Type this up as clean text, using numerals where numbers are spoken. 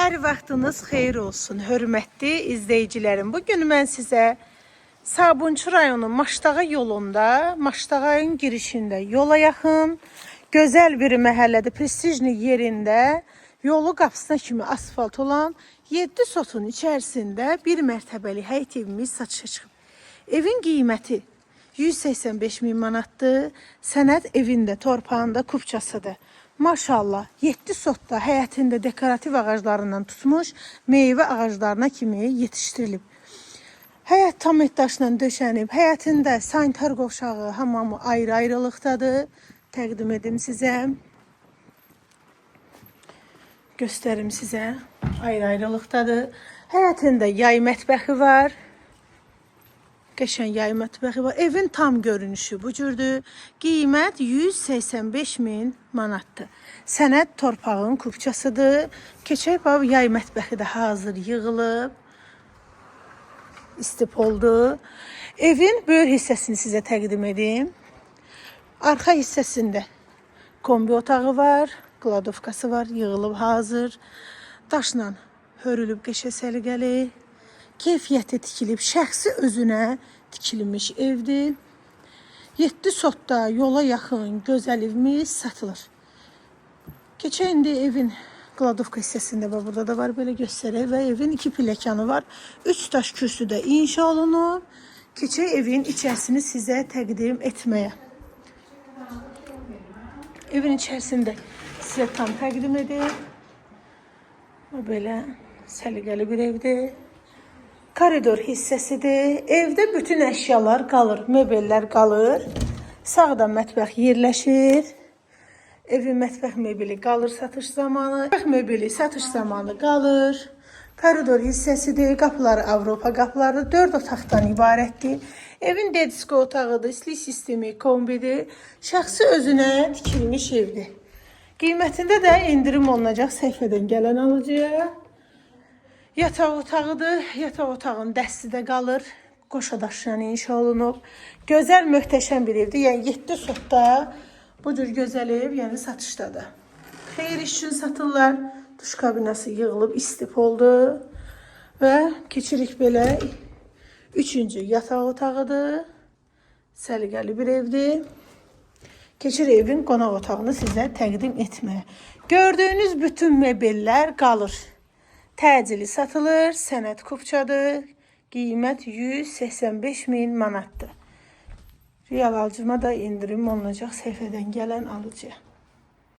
Hər vaxtınız xeyir olsun, hörmətli izləyicilərim. Bugün mən sizə Sabunçu rayonu Maştağa yolunda, Maştağayın girişində yola yaxın, gözəl bir məhəllədə, prestijli yerində, yolu qapısına kimi asfalt olan 7 sotun içərisində bir mərtəbəli həyət evimiz satışa çıxıb. Evin qiyməti 185 min manatdır. Sənəd evində, torpağında kupçasıdır. Maşallah 7 sotda həyətində dekorativ ağaclarından tutmuş meyvə ağaclarına kimi yetişdirilib. Həyət tam daşla döşənib. Həyətində sanitar qovşağı, hamamı ayrı-ayrılıqdadır. Təqdim edim sizə. Göstərim sizə. Ayrı-ayrılıqdadır. Həyətində yay mətbəxi var. Qəşəng yay mətbəxi var. Evin tam görünüşü bu cürdür. Qiymət 185 min manatdır. Sənəd torpağın kupçasıdır. Keçək bax, yay mətbəxi də hazır yığılıb. İstip oldu. Evin böyük hissəsini sizə təqdim edim. Arxa hissəsində kombi otağı var. Kladovkası var. Yığılıb hazır. Daşla hörülüb qəşəng səliqəli. Keyfiyyəti tikilib, şəxsi özünə tikilmiş evdir. 7 sotda yola yaxın gözəl evimiz satılır. Keçək indi evin Kladovka hissəsində burada da var, belə göstərək və evin 2 pilləkəni var. 3 daş kürsüdə inşa olunub. Keçək evin içərisini sizə təqdim etməyə. Evin içərisində sizə tam təqdim edir. Belə səliqəli bir evdir. Koridor hissəsidir. Evdə bütün əşyalar qalır, mebellər qalır. Sağda mətbəx yerləşir. Evin mətbəx mebeli qalır satış zamanı. Mətbəx mebeli satış zamanı qalır. Koridor hissəsidir. Qapıları Avropa qapıları 4 otaqdan ibarətdir. Evin dedisko otağıdır, istilik sistemi, kombidir. Şəxsi özünə tikilmiş evdir. Qiymətində də indirim olunacaq səhifədən gələn alıcıya. Yataq otağıdır. Yataq otağın dəsti də qalır. Qoşa daşla inşa olunub. Gözəl, möhtəşəm bir evdir. Yəni 7 sotda bu cür gözəl ev, yəni satışdadır. Xeyir iş üçün satırlar. Duş kabinası yığılıb, istip oldu. Və keçirik belə 3-cü yataq otağıdır. Səliqəli bir evdir. Keçir evin qonaq otağını sizə təqdim etməyə. Gördüyünüz bütün mebellər qalır. Təcili satılır, sənəd kupçadır, qiymət 185 min manatdır. Real alıcıma da indirim olunacaq səhifədən gələn alıcıya.